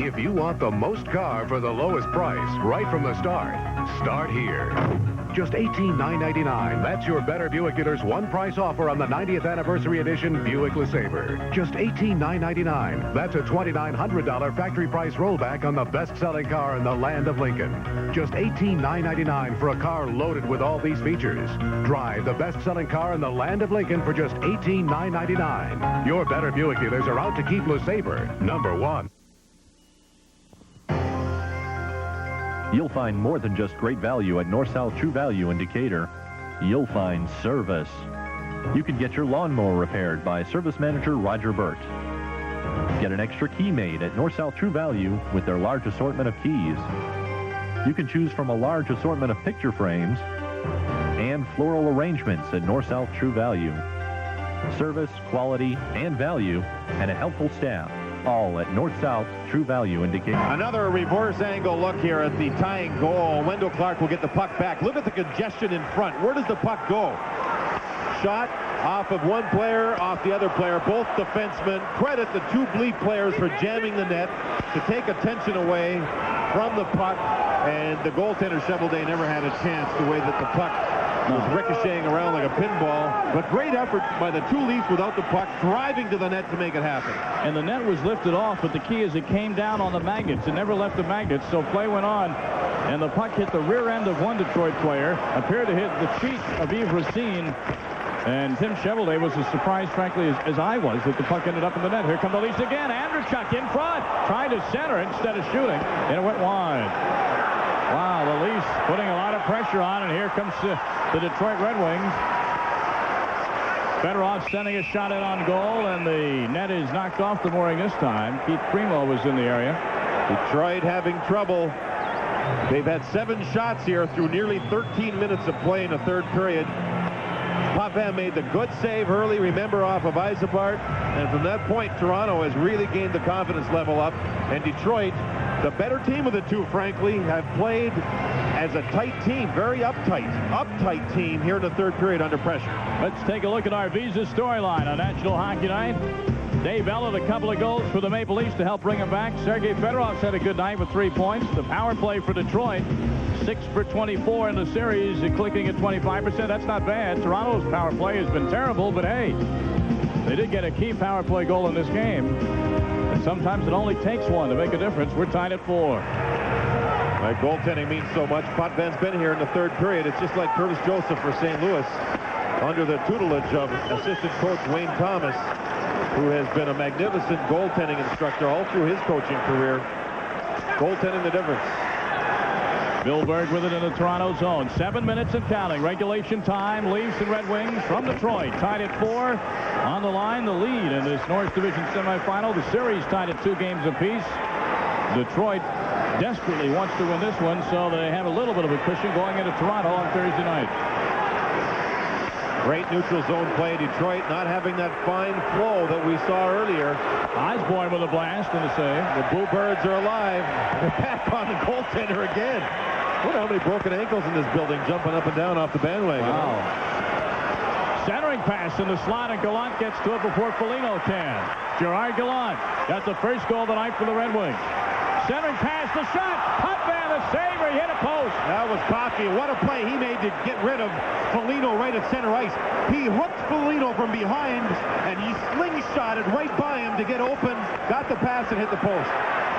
If you want the most car for the lowest price right from the start, start here. Just $18,999. That's your Better Buick dealer's one price offer on the 90th anniversary edition Buick LeSabre. Just $18,999. That's a $2,900 factory price rollback on the best-selling car in the land of Lincoln. Just $18,999 for a car loaded with all these features. Drive the best-selling car in the land of Lincoln for just $18,999. Your Better Buick dealers are out to keep LeSabre number one. You'll find more than just great value at North-South True Value in Decatur. You'll find service. You can get your lawnmower repaired by Service Manager Roger Burt. Get an extra key made at North-South True Value with their large assortment of keys. You can choose from a large assortment of picture frames and floral arrangements at North-South True Value. Service, quality, and value, and a helpful staff. All at North-South True Value in Decatur. Another reverse angle look here at the tying goal. Wendell Clark will get the puck back. Look at the congestion in front. Where does the puck go? Shot off of one player, off the other player. Both defensemen. Credit the two bleed players for jamming the net to take attention away from the puck. And the goaltender, Cheveldae, never had a chance the way that the puck was ricocheting around like a pinball. But great effort by the two Leafs without the puck, driving to the net to make it happen. And the net was lifted off, but the key is it came down on the magnets. It never left the magnets, so play went on. And the puck hit the rear end of one Detroit player, appeared to hit the cheek of Yves Racine. And Tim Cheveldae was as surprised, frankly, as I was, that the puck ended up in the net. Here come the Leafs again. Andreychuk in front, trying to center instead of shooting, and it went wide. Wow, the Leafs putting a lot of pressure on, and here comes the Detroit Red Wings. Fedorov sending a shot in on goal, and the net is knocked off the mooring this time. Keith Primo was in the area. Detroit having trouble. They've had 7 shots here through nearly 13 minutes of play in the third period. Potvin made the good save early, remember, off of Yzerbark. And from that point, Toronto has really gained the confidence level up. And Detroit, the better team of the two, frankly, have played as a tight team, very uptight team here in the third period under pressure. Let's take a look at our Visa storyline on National Hockey Night. Dave Ellett, a couple of goals for the Maple Leafs to help bring them back. Sergei Fedorov's had a good night with 3 points. The power play for Detroit, 6 for 24 in the series, clicking at 25%. That's not bad. Toronto's power play has been terrible, but hey, they did get a key power play goal in this game. And sometimes it only takes one to make a difference. We're tied at 4. That goaltending means so much. Potvin's been here in the third period. It's just like Curtis Joseph for St. Louis under the tutelage of assistant coach Wayne Thomas, who has been a magnificent goaltending instructor all through his coaching career. Goaltending the difference. Bill Berg with it in the Toronto zone. 7 minutes and counting. Regulation time. Leafs and Red Wings from Detroit. Tied at 4. On the line, the lead in this North Division semifinal. The series tied at 2 games apiece. Detroit desperately wants to win this one, so they have a little bit of a cushion going into Toronto on Thursday night. Great neutral zone play. Detroit not having that fine flow that we saw earlier. Osborne with a blast and a save. The Bluebirds are alive. They're back on the goaltender again. What how many broken ankles in this building jumping up and down off the bandwagon. Wow. Centering pass in the slot, and Gallant gets to it before Foligno can. Gerard Gallant got the first goal of the night for the Red Wings. Centering pass, the shot. Potvin, the save, he hit a post. That was cocky. What a play he made to get rid of Foligno right at center ice. He hooked Foligno from behind, and he slingshotted right by him to get open. Got the pass and hit the post.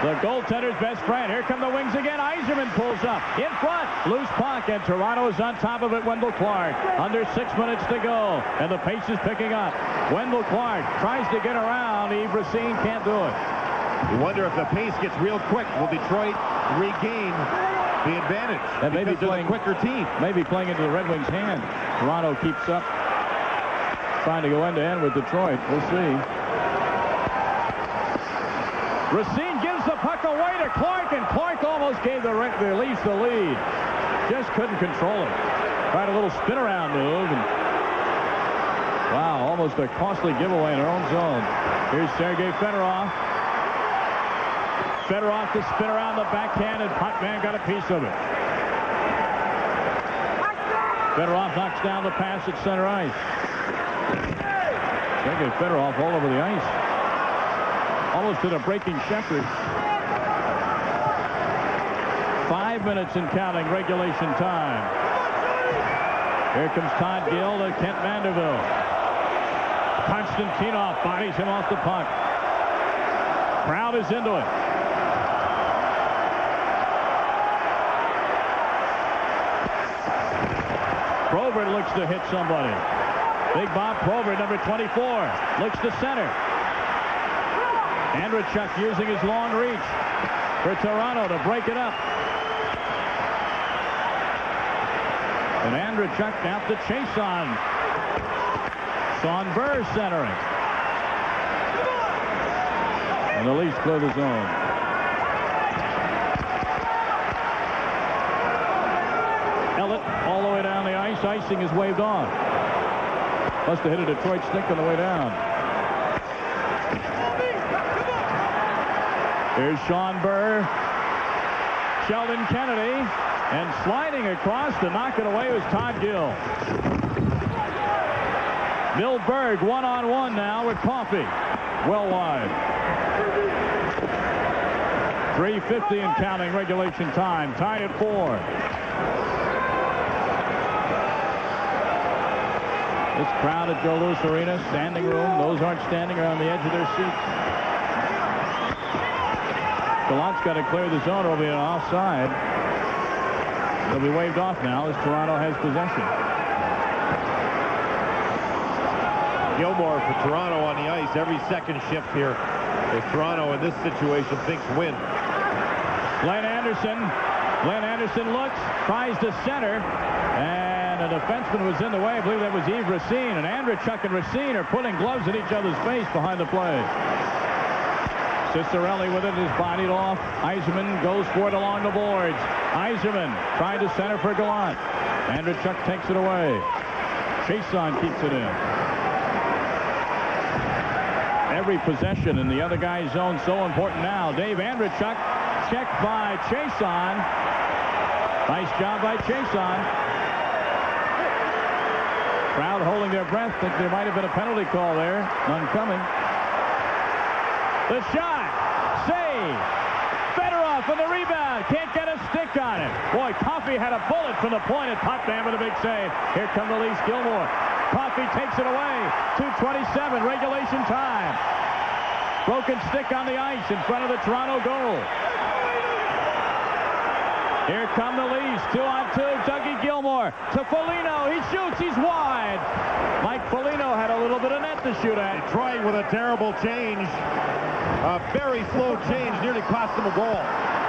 The goaltender's best friend. Here come the Wings again. Yzerman pulls up. In front. Loose puck, and Toronto's on top of it. Wendell Clark. Under 6 minutes to go, and the pace is picking up. Wendell Clark tries to get around. Yves Racine can't do it. You wonder if the pace gets real quick. Will Detroit regain the advantage? And maybe playing a quicker team. Maybe playing into the Red Wings' hand. Toronto keeps up, trying to go end-to-end with Detroit. We'll see. Racine gives the puck away to Clark, and Clark almost gave the Leafs the lead. Just couldn't control it. Tried a little spin-around move, and wow, almost a costly giveaway in their own zone. Here's Sergei Fedorov. Fedorov to spin around the backhand, and Potvin got a piece of it. Fedorov knocks down the pass at center ice. Sergei Fedorov all over the ice. Almost did a breaking Shepherd. 5 minutes and counting regulation time. Here comes Todd Gill to Kent Vanderbilt. Konstantinov bodies him off the puck. Crowd is into it. Probert looks to hit somebody. Big Bob Probert, number 24, looks to center. Andreychuk using his long reach for Toronto to break it up. And Andreychuk out to Chiasson. Sean Burr centering. And the Leafs clear the zone. Ellett all the way down the ice. Icing is waved off. Must have hit a Detroit stick on the way down. Here's Sean Burr. Sheldon Kennedy. And sliding across to knock it away was Todd Gill. Bill Berg one-on-one now with Coffey. Well wide. 3:50 and counting regulation time. Tied at 4. This crowd at Joe Louis Arena, standing room. Those aren't standing, are on the edge of their seats. Gallant's got to clear the zone, or will be an offside. It'll be waved off now as Toronto has possession. Gilmore for Toronto on the ice. Every second shift here as Toronto in this situation thinks win. Glenn Anderson. Glenn Anderson looks, tries to center, and a defenseman was in the way. I believe that was Yves Racine. And Andreychuk and Racine are putting gloves in each other's face behind the play. Cicerelli with it is bodied off. Yzerman goes for it along the boards. Yzerman trying to center for Gallant. Andreychuk takes it away. Chiasson keeps it in. Every possession in the other guy's zone so important now. Dave Andreychuk checked by Chiasson. Nice job by Chiasson. Crowd holding their breath. Think there might have been a penalty call there. None coming. The shot. Save. Fedorov on the rebound. Can't get a stick on it. Boy, Coffey had a bullet from the point at Potvin with a big save. Here come the Leafs. Gilmore. Coffey takes it away. 2:27 regulation time. Broken stick on the ice in front of the Toronto goal. Here come the Leafs. 2-on-2. Dougie Gilmore to Foligno. He shoots. He's wide. Mike Foligno had a little bit of net to shoot at. Detroit with a terrible change. A very slow change. Nearly cost them a goal.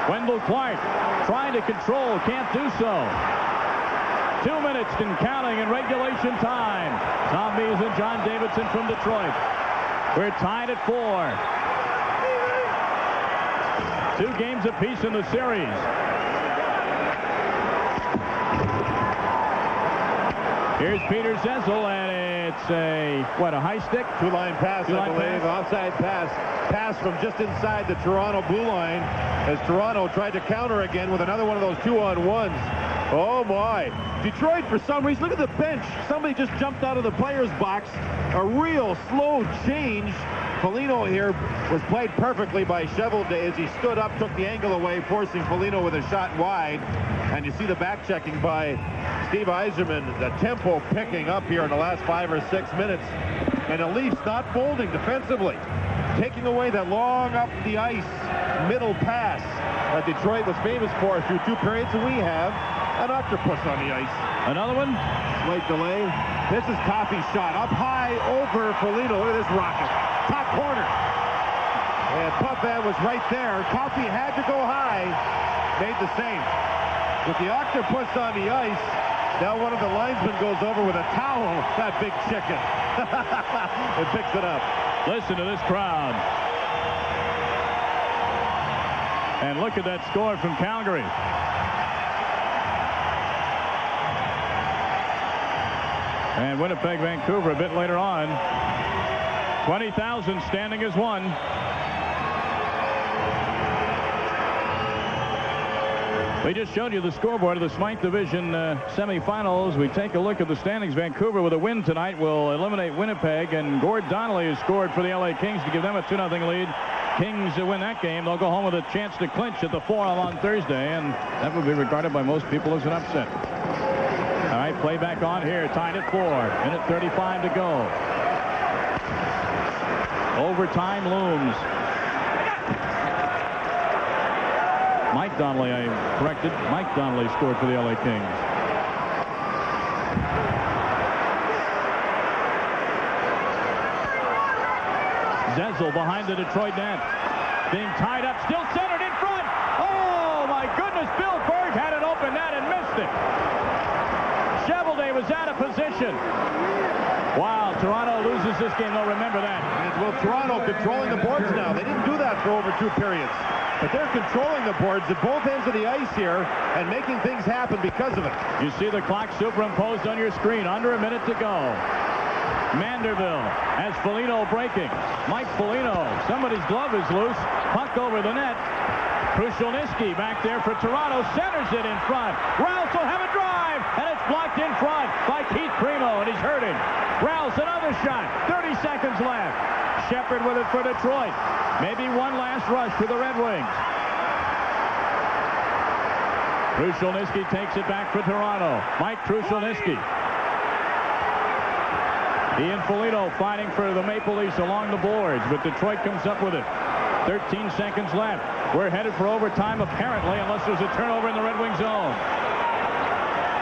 Wendell Clark trying to control. Can't do so. 2 minutes and counting in regulation time. Tom Mees and John Davidson from Detroit. We're tied at 4. 2 games apiece in the series. Here's Peter Zezel, and it's a high stick? Two-line pass, I believe. Offside pass. Pass from just inside the Toronto blue line as Toronto tried to counter again with another one of those 2-on-1s. Oh, my. Detroit, for some reason, look at the bench. Somebody just jumped out of the player's box. A real slow change. Foligno here was played perfectly by Cheveldae as he stood up, took the angle away, forcing Foligno with a shot wide. And you see the back checking by Steve Yzerman. The tempo picking up here in the last 5 or 6 minutes. And the Leafs not folding defensively. Taking away that long up the ice middle pass that Detroit was famous for through 2 periods. And we have an octopus on the ice. Another one? Slight delay. This is Coffey's shot. Up high over Foligno. Look at this rocket. Top corner. And Potvin was right there. Coffey had to go high. Made the save. With the octopus on the ice, now one of the linesmen goes over with a towel. That big chicken. It picks it up. Listen to this crowd. And look at that score from Calgary. And Winnipeg, Vancouver a bit later on. 20,000 standing as one. We just showed you the scoreboard of the Smythe Division semifinals. We take a look at the standings. Vancouver with a win tonight will eliminate Winnipeg, and Gord Donnelly has scored for the LA Kings to give them a 2-0 lead. Kings win that game, they'll go home with a chance to clinch at the Forum on Thursday, and that would be regarded by most people as an upset. All right, play back on here, tied at 4. Minute 35 to go. Overtime looms. Mike Donnelly, I corrected. Mike Donnelly scored for the LA Kings. Zezel behind the Detroit net. Being tied up, still centered in front. Oh, my goodness, Bill Berg had an open net and missed it. Cheveldae was out of position. Wow, Toronto loses this game. They'll remember that. Well, Toronto controlling the boards now. They didn't do that for over 2 periods. But they're controlling the boards at both ends of the ice here and making things happen because of it. You see the clock superimposed on your screen. Under a minute to go. Manderville has Foligno breaking. Mike Foligno. Somebody's glove is loose. Puck over the net. Krushelnyski back there for Toronto. Centers it in front. Rouse will have a drive. And it's blocked in front by Keith Primo. And he's hurting. Rouse, another shot. 30 seconds left. Shepard with it for Detroit. Maybe one last rush for the Red Wings. Krushelnyski takes it back for Toronto. Mike Krushelnyski. Ian Foligno fighting for the Maple Leafs along the boards, but Detroit comes up with it. 13 seconds left. We're headed for overtime, apparently, unless there's a turnover in the Red Wing zone.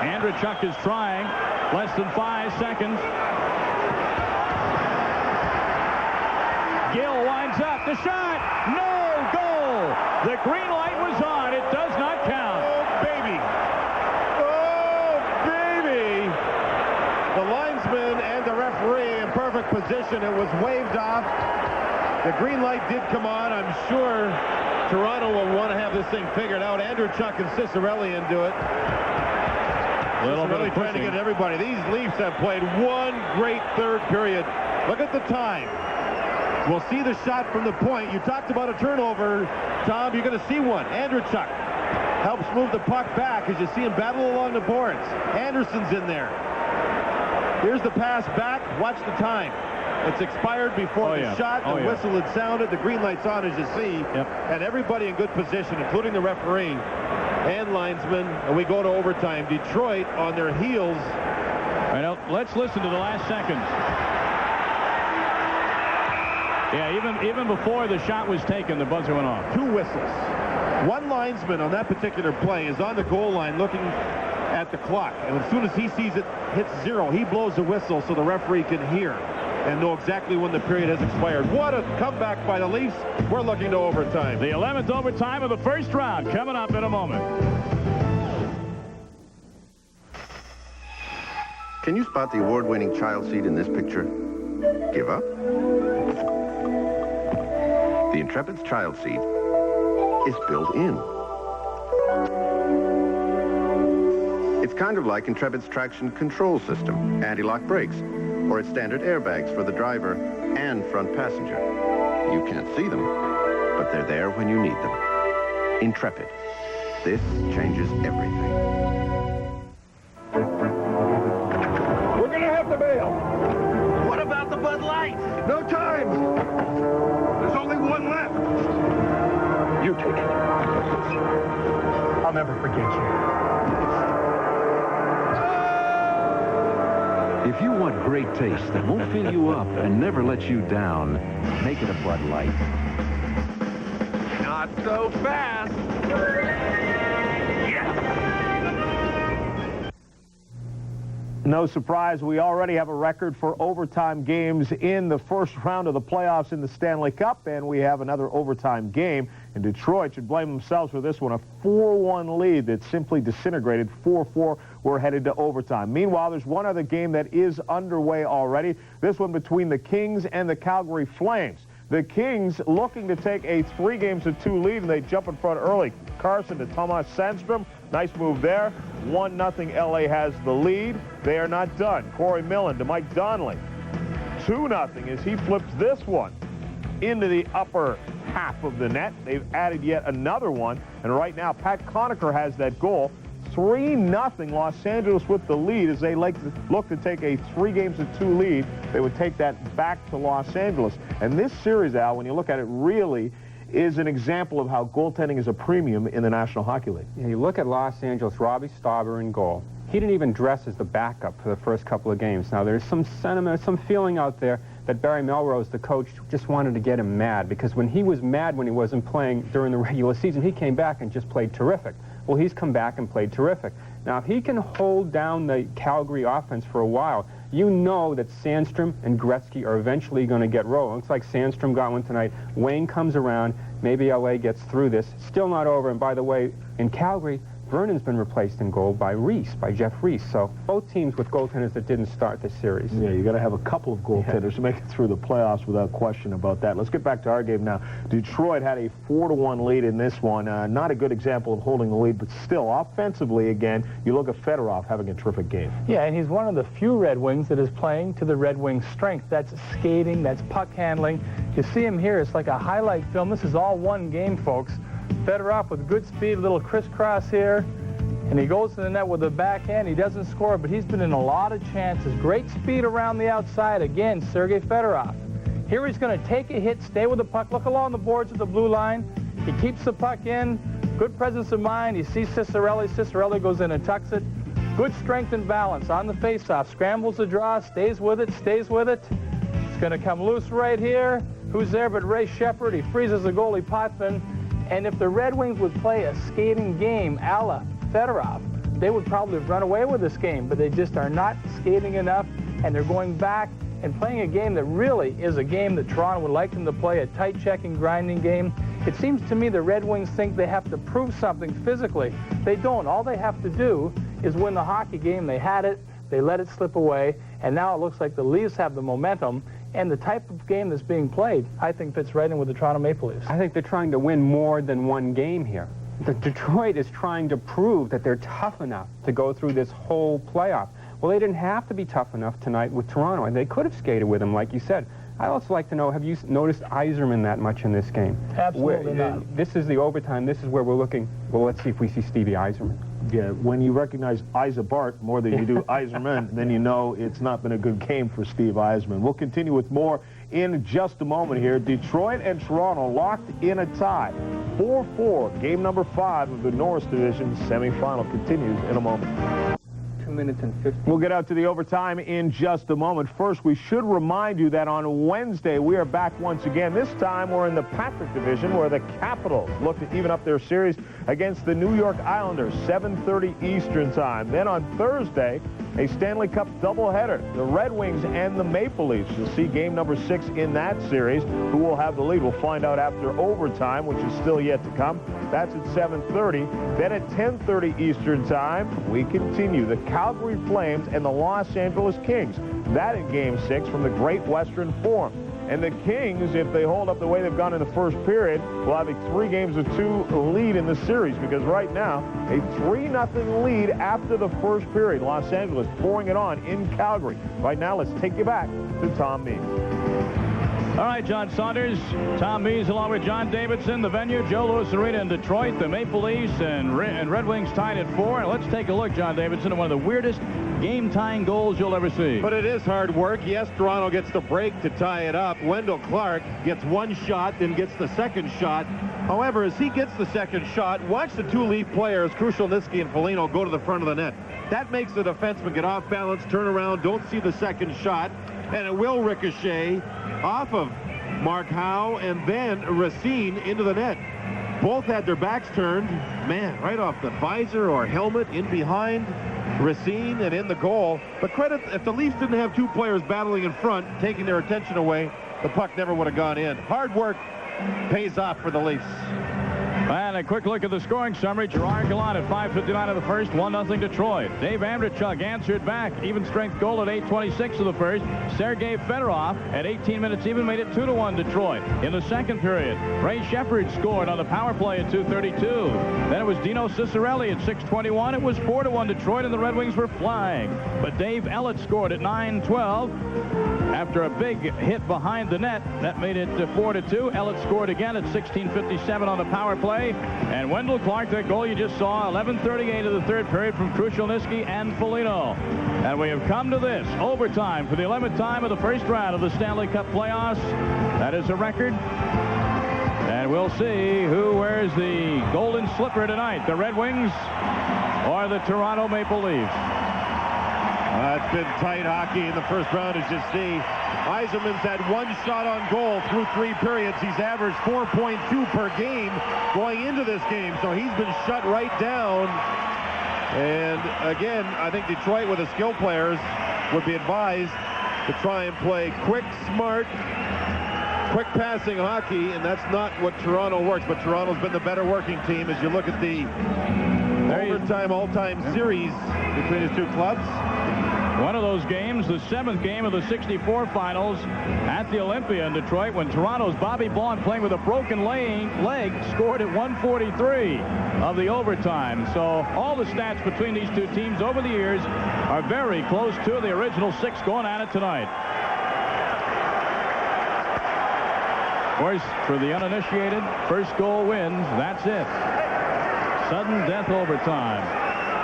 Andreychuk is trying. Less than 5 seconds. Gill winds up. The shot. No goal. The green light was on. It does not count. Oh, baby. Oh, baby. The linesman and the referee in perfect position. It was waved off. The green light did come on. I'm sure Toronto will want to have this thing figured out. Andreychuk and Cicerelli into it. Really trying to get everybody. These Leafs have played one great third period. Look at the time. We'll see the shot from the point. You talked about a turnover, Tom. You're going to see one. Andreychuk helps move the puck back as you see him battle along the boards. Anderson's in there. Here's the pass back. Watch the time. It's expired before the shot. The whistle had sounded. The green light's on, as you see. Yep. And everybody in good position, including the referee and linesman. And we go to overtime. Detroit on their heels. All right, let's listen to the last seconds. Yeah, even before the shot was taken, the buzzer went off. 2 whistles. One linesman on that particular play is on the goal line looking at the clock. And as soon as he sees it hits 0, he blows the whistle so the referee can hear and know exactly when the period has expired. What a comeback by the Leafs. We're looking to overtime. The 11th overtime of the first round coming up in a moment. Can you spot the award-winning child seat in this picture? Give up? The Intrepid's child seat is built in. It's kind of like Intrepid's traction control system, anti-lock brakes, or its standard airbags for the driver and front passenger. You can't see them, but they're there when you need them. Intrepid. This changes everything. We're gonna have to bail. What about the Bud Light? No time. There's only one left. You take it. I'll never forget you. If you want great taste that won't fill you up and never let you down, make it a Bud Light. Not so fast. No surprise, we already have a record for overtime games in the first round of the playoffs in the Stanley Cup, and we have another overtime game. And Detroit should blame themselves for this one, a 4-1 lead that simply disintegrated. 4-4, we're headed to overtime. Meanwhile, there's one other game that is underway already, this one between the Kings and the Calgary Flames. The Kings looking to take a 3-2 lead, and they jump in front early. Carson to Tomas Sandstrom. Nice move there. 1-0 LA has the lead. They are not done. Corey Millen to Mike Donnelly. 2-0 as he flips this one into the upper half of the net. They've added yet another one, and right now Pat Conacher has that goal. 3-0 Los Angeles with the lead as they look to take a 3-2 lead. They would take that back to Los Angeles. And this series, Al, when you look at it, really is an example of how goaltending is a premium in the National Hockey League. Yeah, you look at Los Angeles, Robbie Stauber in goal. He didn't even dress as the backup for the first couple of games. Now, there's some sentiment, some feeling out there that Barry Melrose, the coach, just wanted to get him mad, because when he was mad when he wasn't playing during the regular season, he came back and just played terrific. Well, he's come back and played terrific. Now, if he can hold down the Calgary offense for a while, you know that Sandstrom and Gretzky are eventually going to get rolling. Looks like Sandstrom got one tonight. Wayne comes around. Maybe L.A. gets through this. Still not over. And by the way, in Calgary, Vernon's been replaced in goal by Jeff Reese. So both teams with goaltenders that didn't start the series. Yeah, you got to have a couple of goaltenders to make it through the playoffs without question about that. Let's get back to our game now. Detroit had a 4-1 lead in this one. Not a good example of holding the lead, but still, offensively, again, you look at Fedorov having a terrific game. Yeah, and he's one of the few Red Wings that is playing to the Red Wings' strength. That's skating, that's puck handling. You see him here, it's like a highlight film. This is all one game, folks. Fedorov with good speed, a little crisscross here, and he goes to the net with the backhand. He doesn't score, but he's been in a lot of chances. Great speed around the outside. Again, Sergei Fedorov. Here he's going to take a hit, stay with the puck, look along the boards of the blue line. He keeps the puck in. Good presence of mind. You see Ciccarelli. Ciccarelli goes in and tucks it. Good strength and balance on the faceoff. Scrambles the draw, stays with it, stays with it. It's going to come loose right here. Who's there but Ray Shepherd? He freezes the goalie Potvin. And if the Red Wings would play a skating game a la Fedorov, they would probably have run away with this game, but they just are not skating enough, and they're going back and playing a game that really is a game that Toronto would like them to play, a tight checking, grinding game. It seems to me the Red Wings think they have to prove something physically. They don't. All they have to do is win the hockey game. They had it, they let it slip away, and now it looks like the Leafs have the momentum. And the type of game that's being played, I think, fits right in with the Toronto Maple Leafs. I think they're trying to win more than one game here. Detroit is trying to prove that they're tough enough to go through this whole playoff. Well, they didn't have to be tough enough tonight with Toronto, and they could have skated with them, like you said. I'd also like to know, have you noticed Yzerman that much in this game? Absolutely not. This is the overtime. This is where we're looking. Well, let's see if we see Stevie Yzerman. Yeah, when you recognize Isa Bart more than you do Yzerman, then you know it's not been a good game for Steve Yzerman. We'll continue with more in just a moment here. Detroit and Toronto locked in a tie. 4-4, game number 5 of the Norris Division semifinal continues in a moment. 2 minutes and 50. We'll get out to the overtime in just a moment. First, we should remind you that on Wednesday, we are back once again. This time, we're in the Patrick Division, where the Capitals look to even up their series against the New York Islanders, 7:30 Eastern Time. Then on Thursday, a Stanley Cup doubleheader, the Red Wings and the Maple Leafs. You'll see game number 6 in that series. Who will have the lead? We'll find out after overtime, which is still yet to come. That's at 7:30. Then at 10:30 Eastern Time, we continue. The Calgary Flames and the Los Angeles Kings. That in game 6 from the Great Western Forum. And the Kings, if they hold up the way they've gone in the first period, will have a 3-2 lead in the series, because right now, a 3-0 lead after the first period. Los Angeles pouring it on in Calgary. Right now, let's take you back to Tom Means. All right, John Saunders, Tom Means, along with John Davidson, the venue, Joe Louis Arena in Detroit, the Maple Leafs and Red Wings tied at 4. And let's take a look, John Davidson, at one of the weirdest game-tying goals you'll ever see. But it is hard work. Yes, Toronto gets the break to tie it up. Wendell Clark gets one shot, then gets the second shot. However, as he gets the second shot, watch the two Leaf players, Krushelnyski and Foligno, go to the front of the net. That makes the defenseman get off balance, turn around, don't see the second shot, and it will ricochet off of Mark Howe and then Racine into the net. Both had their backs turned, man, right off the visor or helmet in behind Racine and in the goal. But credit, if the Leafs didn't have two players battling in front, taking their attention away, the puck never would have gone in. Hard work pays off for the Leafs. And a quick look at the scoring summary. Gerard Gallant at 5:59 of the first, 1-0 Detroit. Dave Andrechuk answered back. Even strength goal at 8:26 of the first. Sergei Fedorov at 18 minutes even made it 2-1 Detroit. In the second period, Ray Shepherd scored on the power play at 2:32. Then it was Dino Ciccarelli at 6:21. It was 4-1 Detroit, and the Red Wings were flying. But Dave Ellett scored at 9:12. After a big hit behind the net, that made it 4-2. Ellett scored again at 16:57 on the power play. And Wendell Clark, that goal you just saw, 11:38 of the third period from Krushelnyski and Foligno. And we have come to this, overtime for the 11th time of the first round of the Stanley Cup playoffs. That is a record. And And we'll see who wears the golden slipper tonight, the Red Wings or the Toronto Maple Leafs. It's been tight hockey in the first round, as you see. Yzerman's had one shot on goal through 3 periods. He's averaged 4.2 per game going into this game, so he's been shut right down. And again, I think Detroit with the skill players would be advised to try and play quick, smart, quick passing hockey, and that's not what Toronto works. But Toronto's been the better working team as you look at the overtime all-time series between his two clubs. One of those games, the 7th game of the '64 finals at the Olympia in Detroit, when Toronto's Bobby Baun, playing with a broken leg, scored at 1:43 of the overtime. So all the stats between these two teams over the years are very close to the original 6 going at it tonight. Of course, for the uninitiated, first goal wins. That's it. Sudden death overtime.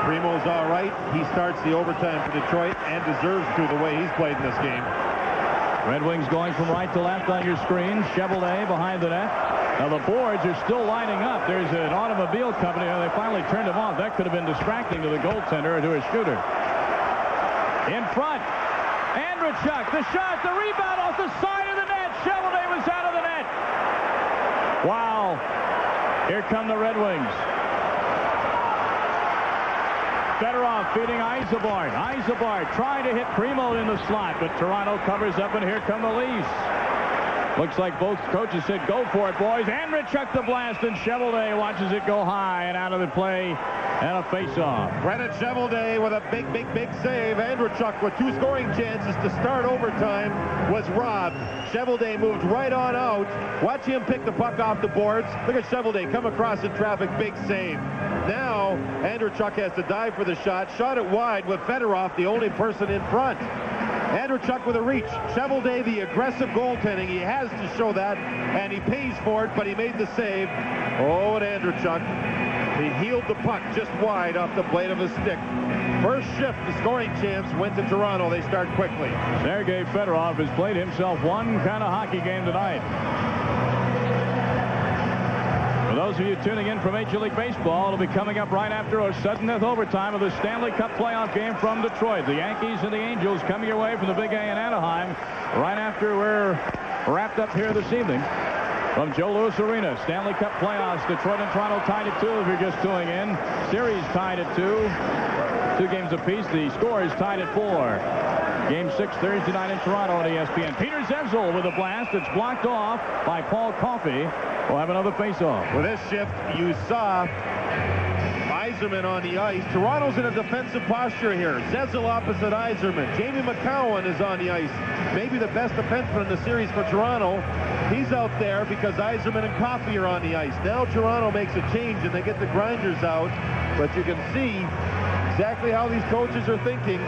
Primo's all right. He starts the overtime for Detroit and deserves to, the way he's played in this game. Red Wings going from right to left on your screen. Chevrolet behind the net. Now the boards are still lining up. There's an automobile company, and they finally turned them off. That could have been distracting to the goaltender or to a shooter. In front, Andreychuk, the shot, the rebound off the side of the net. Chevrolet was out of the net. Wow. Here come the Red Wings. Fedorov feeding Yzerman. Yzerman trying to hit Primo in the slot, but Toronto covers up, and here come the Leafs. Looks like both coaches said, go for it, boys. Andreychuk the blast, and Chevrolet watches it go high and out of the play, and a face-off. Brennan Chevrolet with a big save. Andreychuk with 2 scoring chances to start overtime was robbed. Chevrolet moved right on out. Watch him pick the puck off the boards. Look at Chevrolet come across in traffic, big save. Now, Andreychuk has to dive for the shot. Shot it wide with Fedorov, the only person in front. Andreychuk with a reach. Chevrolet, the aggressive goaltending. He has to show that, and he pays for it, but he made the save. Oh, and Andreychuk, he heeled the puck just wide off the blade of his stick. First shift, the scoring chance went to Toronto. They start quickly. Sergei Fedorov has played himself one kind of hockey game tonight. For those of you tuning in from Major League Baseball, it'll be coming up right after a sudden death overtime of the Stanley Cup playoff game from Detroit. The Yankees and the Angels coming your way from the Big A in Anaheim right after we're wrapped up here this evening. From Joe Louis Arena, Stanley Cup playoffs, Detroit and Toronto tied at 2 if you're just tuning in. Series tied at 2. 2 games apiece. The score is tied at 4. Game 6 Thursday night in Toronto on ESPN. Peter Zezel with a blast. It's blocked off by Paul Coffey. We'll have another face-off. With this shift, you saw Yzerman on the ice. Toronto's in a defensive posture here. Zezel opposite Yzerman. Jamie McCowan is on the ice. Maybe the best defenseman in the series for Toronto. He's out there because Yzerman and Coffey are on the ice. Now Toronto makes a change and they get the grinders out. But you can see exactly how these coaches are thinking.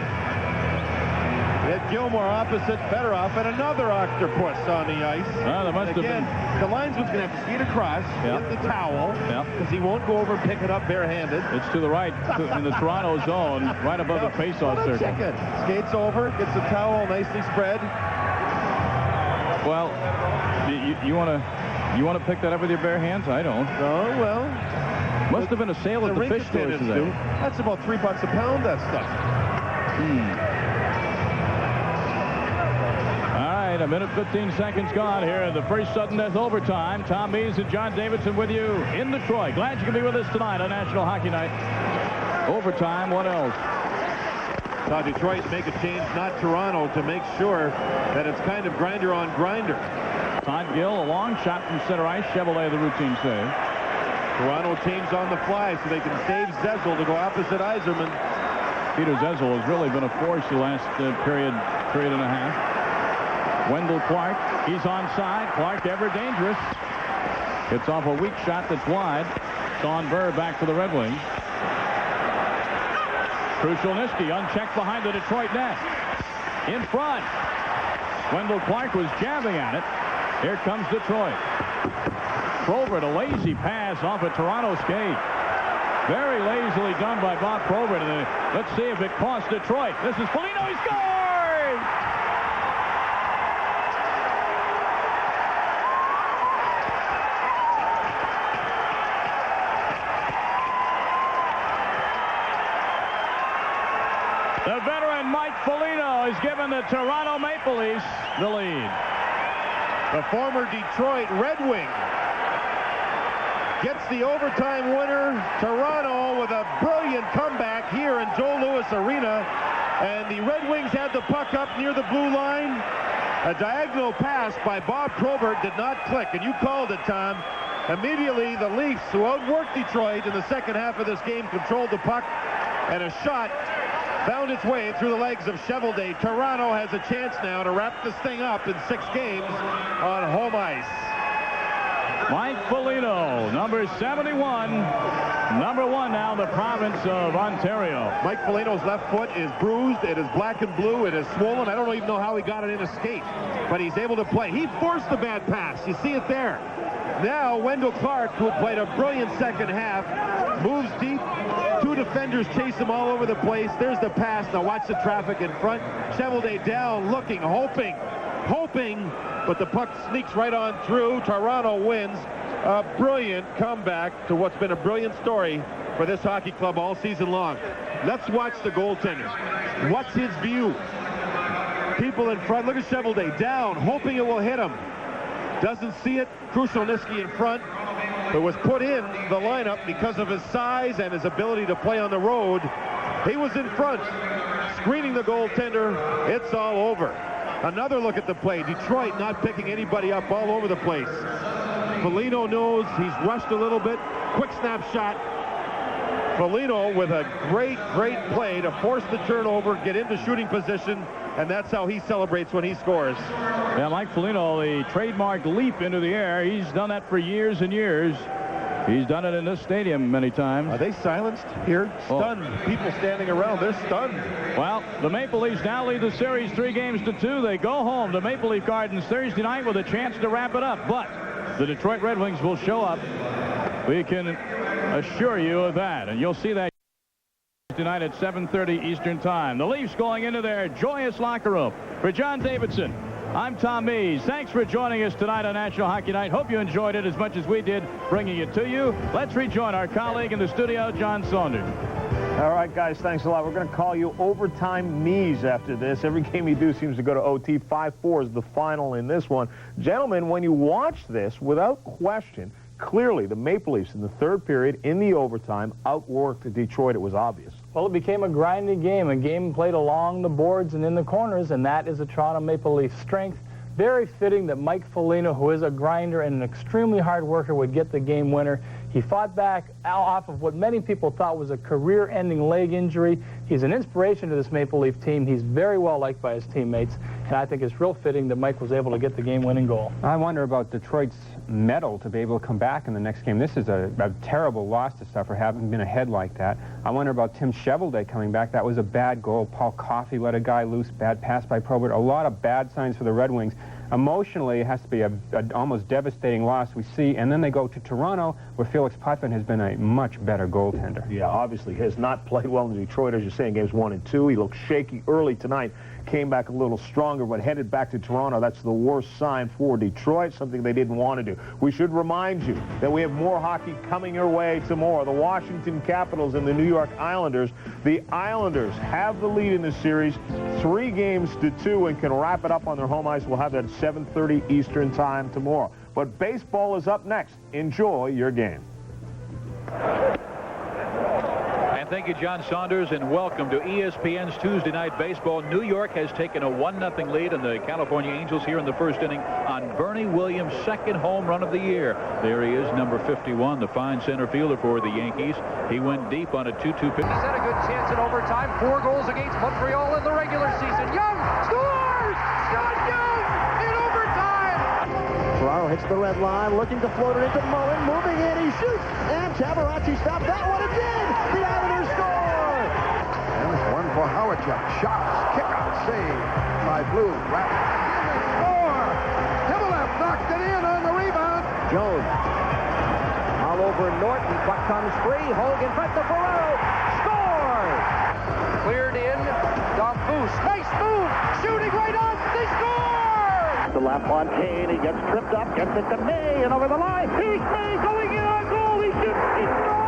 Ed Gilmore opposite Fedorov, and another octopus on the ice. There must Again, have been. the linesman's going to have to skate across, get the towel, because he won't go over and pick it up barehanded. It's to the right in the Toronto zone, right above the face-off circle. Check it. Skates over, gets the towel nicely spread. Well, you want to pick that up with your bare hands? I don't. Oh, well. Must have been a sale at the fish stores today. That's about $3 a pound, that stuff. A minute 15 seconds gone here in the first sudden death overtime. Tom Mees and John Davidson with you in Detroit. Glad you can be with us tonight on National Hockey Night. Overtime, what else? Saw Detroit make a change, not Toronto, to make sure that it's kind of grinder on grinder. Todd Gill, a long shot from center ice. Chevrolet, the routine save. Toronto changed on the fly so they can save Zezel to go opposite Yzerman. Peter Zezel has really been a force the last period and a half. Wendell Clark, he's onside. Clark ever dangerous. Gets off a weak shot that's wide. Sean Burr back for the Red Wings. Krushelnyski unchecked behind the Detroit net. In front. Wendell Clark was jabbing at it. Here comes Detroit. Probert, a lazy pass off a Toronto skate. Very lazily done by Bob Probert. And let's see if it costs Detroit. This is Foligno. He scores! The veteran Mike Foligno has given the Toronto Maple Leafs the lead. The former Detroit Red Wing gets the overtime winner. Toronto with a brilliant comeback here in Joe Louis Arena. And the Red Wings had the puck up near the blue line. A diagonal pass by Bob Probert did not click, and you called it, Tom. Immediately, the Leafs, who outworked Detroit in the second half of this game, controlled the puck, and a shot found its way through the legs of Cheveldae. Toronto has a chance now to wrap this thing up in 6 games on home ice. Mike Foligno, number 71, number 1 now in the province of Ontario. Mike Foligno's left foot is bruised. It is black and blue. It is swollen. I don't even know how he got it in a skate, but he's able to play. He forced the bad pass. You see it there. Now Wendell Clark, who played a brilliant second half, moves deep. 2 defenders chase him all over the place. There's the pass. Now watch the traffic in front. Cheveldae down, looking, hoping, but the puck sneaks right on through. Toronto wins. A brilliant comeback to what's been a brilliant story for this hockey club all season long. Let's watch the goaltender. What's his view? People in front. Look at Cheveldae down, hoping it will hit him. Doesn't see it. Krushelnyski in front, but was put in the lineup because of his size and his ability to play on the road. He was in front, screening the goaltender. It's all over. Another look at the play. Detroit not picking anybody up all over the place. Foligno knows he's rushed a little bit. Quick snap shot. Foligno with a great play to force the turnover, get into shooting position, and that's how he celebrates when he scores. Yeah, Mike Foligno, the trademark leap into the air. He's done that for years and years. He's done it in this stadium many times. Are they silenced here? Stunned. People standing around, they're stunned. Well, the Maple Leafs now lead the series 3-2. They go home to Maple Leaf Gardens Thursday night with a chance to wrap it up. But the Detroit Red Wings will show up. We can assure you of that. And you'll see that tonight at 7:30 Eastern Time. The Leafs going into their joyous locker room. For John Davidson, I'm Tom Mees. Thanks for joining us tonight on National Hockey Night. Hope you enjoyed it as much as we did bringing it to you. Let's rejoin our colleague in the studio, John Saunders. All right, guys, thanks a lot. We're going to call you Overtime Mees after this. Every game you do seems to go to OT. 5-4 is the final in this one. Gentlemen, when you watch this, without question, clearly the Maple Leafs in the third period in the overtime outworked Detroit. It was obvious. Well, it became a grinding game, a game played along the boards and in the corners, and that is a Toronto Maple Leaf strength. Very fitting that Mike Foligno, who is a grinder and an extremely hard worker, would get the game winner. He fought back off of what many people thought was a career-ending leg injury. He's an inspiration to this Maple Leaf team. He's very well liked by his teammates, and I think it's real fitting that Mike was able to get the game-winning goal. I wonder about Detroit's mettle to be able to come back in the next game. This is a terrible loss to suffer, having been ahead like that. I wonder about Tim Cheveldae coming back. That was a bad goal. Paul Coffey let a guy loose. Bad pass by Probert. A lot of bad signs for the Red Wings. Emotionally, it has to be an almost devastating loss we see. And then they go to Toronto, where Felix Potvin has been a much better goaltender. Yeah, obviously has not played well in Detroit, as you say, in games 1 and 2. He looked shaky early tonight. Came back a little stronger, but headed back to Toronto. That's the worst sign for Detroit, something they didn't want to do. We should remind you that we have more hockey coming your way tomorrow. The Washington Capitals and the New York Islanders. The Islanders have the lead in this series, 3-2, and can wrap it up on their home ice. We'll have that at 7:30 Eastern Time tomorrow. But baseball is up next. Enjoy your game. Thank you, John Saunders, and welcome to ESPN's Tuesday Night Baseball. New York has taken a 1-0 lead on the California Angels here in the first inning on Bernie Williams' second home run of the year. There he is, number 51, the fine center fielder for the Yankees. He went deep on a 2-2 pitch. He's had a good chance in overtime. 4 goals against Montreal in the regular season. Young scores! Scott Young in overtime! Ferraro hits the red line, looking to float it into Mullen, moving in, he shoots, and Tabaracci stopped that one again! The Islanders score! And one for Howardchuk. Shots, kick-out, save by Blue. Wrap. Score! Himmelef knocked it in on the rebound. Jones. All over Norton, puck comes free, Hogan front to Ferraro, scores! Cleared in, Damphousse, nice move, shooting right on, they score! To LaFontaine, he gets tripped up, gets it to May, and over the line, he's May going in on goal, he shoots, he scores!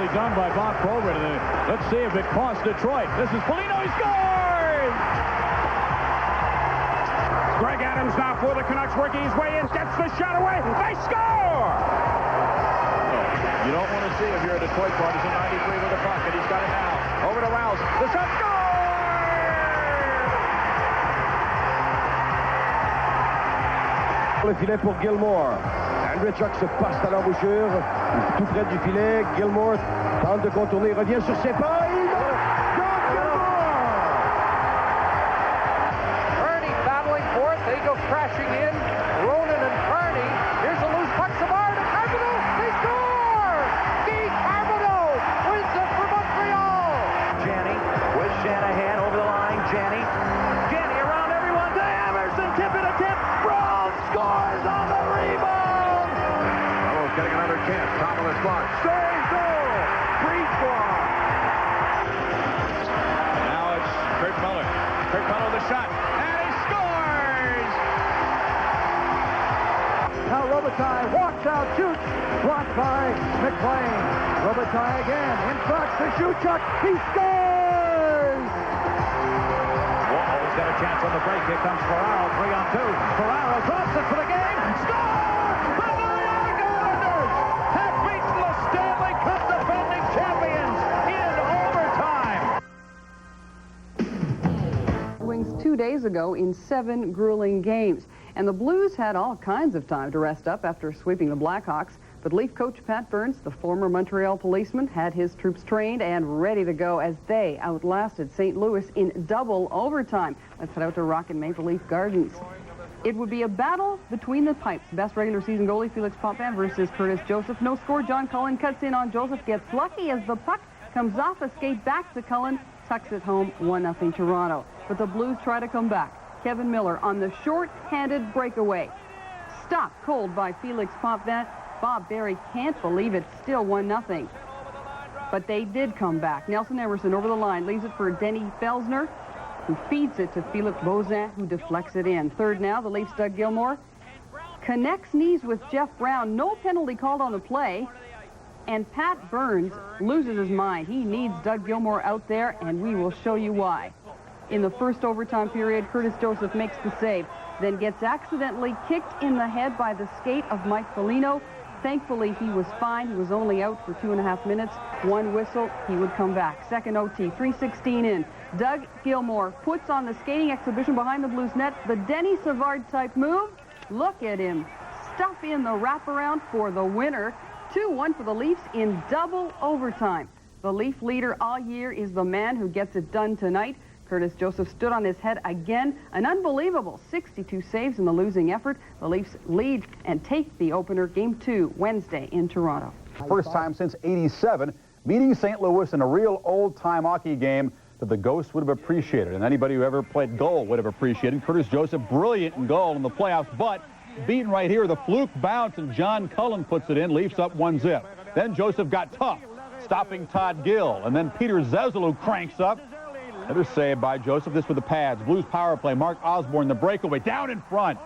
Nicely done by Bob Probert. Let's see if it costs Detroit. This is Foligno. He scores! Greg Adams now for the Canucks, working his way in, gets the shot away. They score! You don't want to see if you're a Detroit partisan. 93 with the puck, and he's got it now. Over to Rouse. The shot, score! Le filet pour Gilmour. Andreychuk se passe à l'embouchure, tout près du filet. Gilmour tente de contourner, revient sur ses pas. Kearney battling for it. They go crashing in. Ronan and Kearney. Here's a loose puck. Savard to Carbonneau. They score! Guy Carbonneau wins it for Montreal. Janney with Shanahan over the line. Janney around everyone to Emerson. Tip it a tip. Brown scores on the rebound. Oh, getting another chance. Top of the slot. Save goal. Breedmore. Now it's Kurt Muller. Kurt Muller the shot. And he scores! Now Robitaille walks out, shoots, blocked by McLean. Robitaille again, in front to Shuchuk. He scores! Whoa, he's got a chance on the break. Here comes Ferraro, 3-on-2. Ferraro drops it for the game. Score! The New York Islanders have beaten the Stanley Cup defending champions in overtime. Wings 2 days ago in 7 grueling games. And the Blues had all kinds of time to rest up after sweeping the Blackhawks. But Leaf coach Pat Burns, the former Montreal policeman, had his troops trained and ready to go as they outlasted St. Louis in double overtime. Let's head out to Rocket Maple Leaf Gardens. It would be a battle between the pipes. Best regular season goalie Felix Potvin versus Curtis Joseph. No score. John Cullen cuts in on Joseph, gets lucky as the puck comes off a skate back to Cullen, tucks it home, 1-0 Toronto. But the Blues try to come back. Kevin Miller on the short-handed breakaway. Stopped cold by Felix Potvin. Bob Barry can't believe it's still 1-0. But they did come back. Nelson Emerson over the line, leaves it for Denny Felsner, who feeds it to Philippe Bozin, who deflects it in. Third now, the Leafs' Doug Gilmour connects knees with Jeff Brown. No penalty called on the play. And Pat Burns loses his mind. He needs Doug Gilmour out there, and we will show you why. In the first overtime period, Curtis Joseph makes the save, then gets accidentally kicked in the head by the skate of Mike Foligno. Thankfully, he was fine. He was only out for 2.5 minutes. One whistle, he would come back. Second OT, 3:16 in. Doug Gilmour puts on the skating exhibition behind the Blues net, the Denny Savard-type move. Look at him stuff in the wraparound for the winner. 2-1 for the Leafs in double overtime. The Leaf leader all year is the man who gets it done tonight. Curtis Joseph stood on his head again. An unbelievable 62 saves in the losing effort. The Leafs lead and take the opener, Game 2, Wednesday in Toronto. First time since '87, meeting St. Louis in a real old-time hockey game that the Ghosts would have appreciated, and anybody who ever played goal would have appreciated. Curtis Joseph, brilliant in goal in the playoffs, but beaten right here. The fluke bounce, and John Cullen puts it in. Leafs up 1-0. Then Joseph got tough, stopping Todd Gill, and then Peter Zezelu cranks up. Another save by Joseph. This with the pads. Blues power play. Mark Osborne, the breakaway, down in front.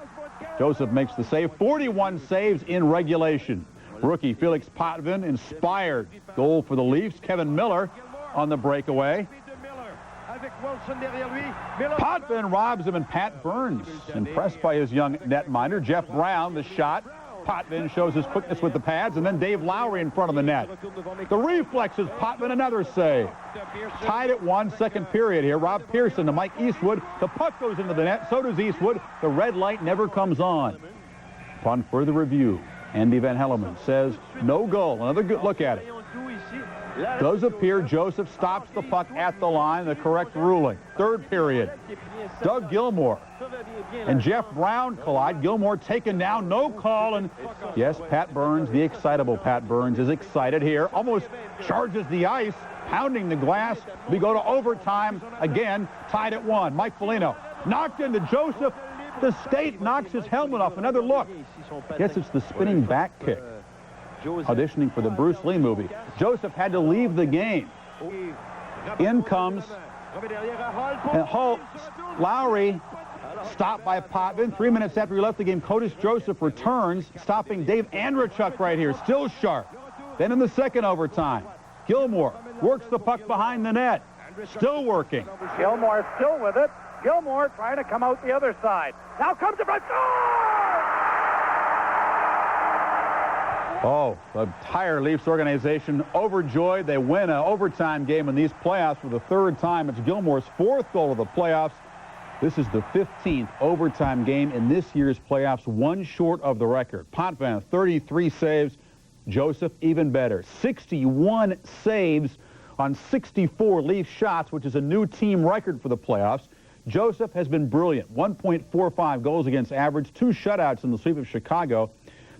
Joseph makes the save. 41 saves in regulation. Rookie Felix Potvin, inspired goal for the Leafs. Kevin Miller on the breakaway. Potvin robs him, and Pat Burns, impressed by his young netminder. Jeff Brown, the shot. Potvin shows his quickness with the pads, and then Dave Lowry in front of the net. The reflexes, Potvin, another save. Tied at 1, second period here. Rob Pearson to Mike Eastwood. The puck goes into the net, so does Eastwood. The red light never comes on. Upon further review, Andy Van Hellemond says no goal. Another good look at it. Does appear Joseph stops the puck at the line, the correct ruling. Third period. Doug Gilmour and Jeff Brown collide. Gilmour taken down, no call, and yes, Pat Burns, the excitable Pat Burns, is excited here. Almost charges the ice, pounding the glass. We go to overtime again, tied at 1. Mike Foligno knocked into Joseph. The State knocks his helmet off. Another look. Guess it's the spinning back kick. Auditioning for the Bruce Lee movie. Joseph had to leave the game. In comes and Lowry, stopped by Potvin. 3 minutes after he left the game, Curtis Joseph returns, stopping Dave Andreychuk right here, still sharp. Then in the second overtime, Gilmore works the puck behind the net. Still working. Gilmore still with it. Gilmore trying to come out the other side. Now comes the front. Oh, the entire Leafs organization overjoyed. They win an overtime game in these playoffs for the third time. It's Gilmore's fourth goal of the playoffs. This is the 15th overtime game in this year's playoffs, one short of the record. Potvin, 33 saves. Joseph, even better, 61 saves on 64 Leaf shots, which is a new team record for the playoffs. Joseph has been brilliant. 1.45 goals against average, 2 shutouts in the sweep of Chicago.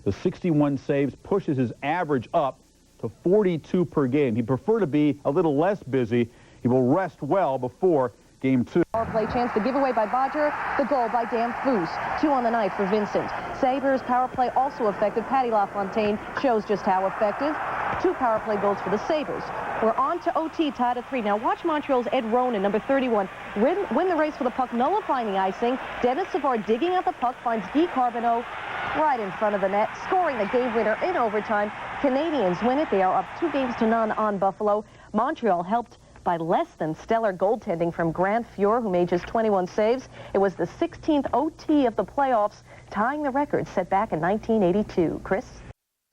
The 61 saves pushes his average up to 42 per game. He'd prefer to be a little less busy. He will rest well before Game 2. Power play chance, the giveaway by Bodger, the goal by Dan Foose. 2 on the night for Vincent. Sabres power play also effective. Patty LaFontaine shows just how effective. 2 power play goals for the Sabres. We're on to OT, tied at 3. Now watch Montreal's Ed Ronan, number 31, win the race for the puck, nullifying the icing. Dennis Savard digging at the puck, finds Guy Carbonneau right in front of the net, scoring the game winner in overtime. Canadians win it. They are up 2-0 on Buffalo. Montreal helped by less than stellar goaltending from Grant Fuhr, who made just 21 saves. It was the 16th OT of the playoffs, tying the record set back in 1982. Chris?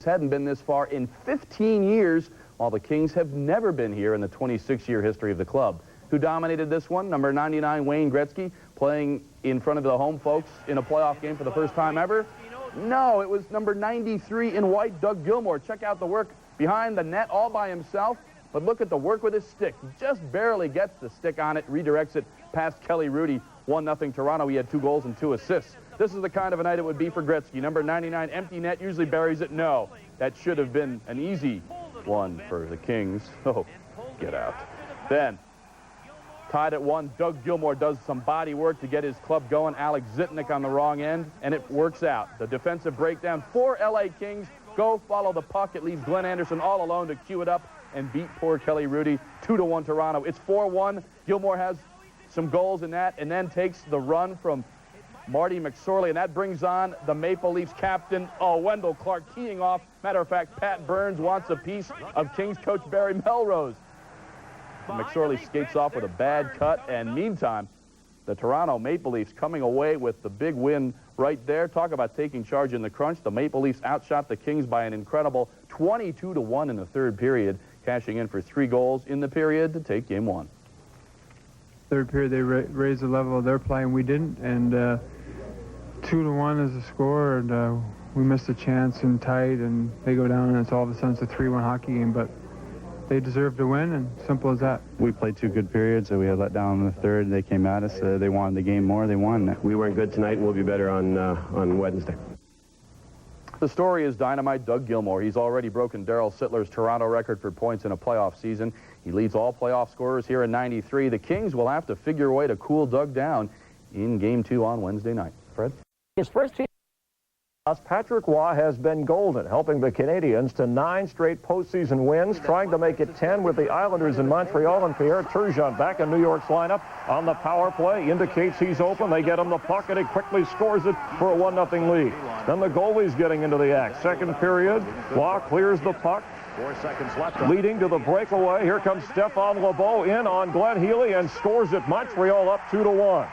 Hadn't been this far in 15 years, while the Kings have never been here in the 26-year history of the club. Who dominated this one? Number 99, Wayne Gretzky, playing in front of the home folks in a playoff game for the first time ever. No, it was number 93 in white, Doug Gilmour. Check out the work behind the net all by himself. But look at the work with his stick. He just barely gets the stick on it, redirects it past Kelly Rudy. 1-0 Toronto. He had 2 goals and 2 assists. This is the kind of a night it would be for Gretzky. Number 99, empty net, usually buries it. No, that should have been an easy one for the Kings. Oh, get out. Then, tied at 1, Doug Gilmour does some body work to get his club going. Alex Zitnik on the wrong end, and it works out. The defensive breakdown for LA Kings. Go follow the puck. It leaves Glenn Anderson all alone to cue it up and beat poor Kelly Rudy. 2-1 Toronto. It's 4-1. Gilmour has some goals in that and then takes the run from Marty McSorley, and that brings on the Maple Leafs captain, Wendell Clark, keying off. Matter of fact, Pat Burns wants a piece of Kings coach Barry Melrose. McSorley skates off with a bad cut, and meantime, the Toronto Maple Leafs coming away with the big win right there. Talk about taking charge in the crunch. The Maple Leafs outshot the Kings by an incredible 22-1 in the third period, cashing in for 3 goals in the period to take Game 1. Third period, they raised the level of their play, and we didn't. And 2-1 is the score, and we missed a chance and tight, and they go down, and it's all of a sudden it's a 3-1 hockey game. But they deserve to win, and simple as that. We played 2 good periods, and we had let down in the third. They came at us. They wanted the game more. They won. We weren't good tonight, and we'll be better on Wednesday. The story is dynamite Doug Gilmour. He's already broken Darryl Sittler's Toronto record for points in a playoff season. He leads all playoff scorers here in 93. The Kings will have to figure a way to cool Doug down in Game 2 on Wednesday night. Fred? His first team. Patrick Roy has been golden, helping the Canadians to 9 straight postseason wins, trying to make it 10 with the Islanders in Montreal, and Pierre Turgeon back in New York's lineup on the power play. Indicates he's open. They get him the puck, and he quickly scores it for a 1-0 lead. Then the goalie's getting into the act. Second period, Roy clears the puck. 4 seconds left. Leading to the breakaway. Here comes Stéphane Lebeau in on Glenn Healy and scores it. Montreal up 2-1.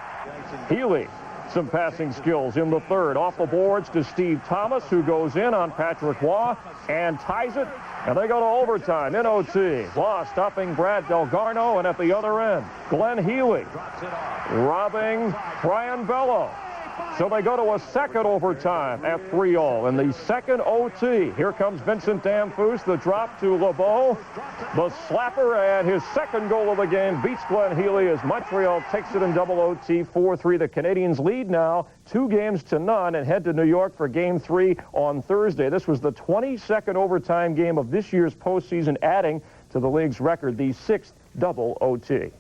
Healy, some passing skills in the third. Off the boards to Steve Thomas, who goes in on Patrick Roy and ties it. And they go to overtime in OT. Roy stopping Brad Delgarno, and at the other end, Glenn Healy robbing Brian Bello. So they go to a second overtime at 3-all. In the second OT, here comes Vincent Damphousse, the drop to LeBeau. The slapper, and his second goal of the game beats Glenn Healy as Montreal takes it in double OT 4-3. The Canadians lead now 2-0 and head to New York for Game 3 on Thursday. This was the 22nd overtime game of this year's postseason, adding to the league's record the 6th double OT.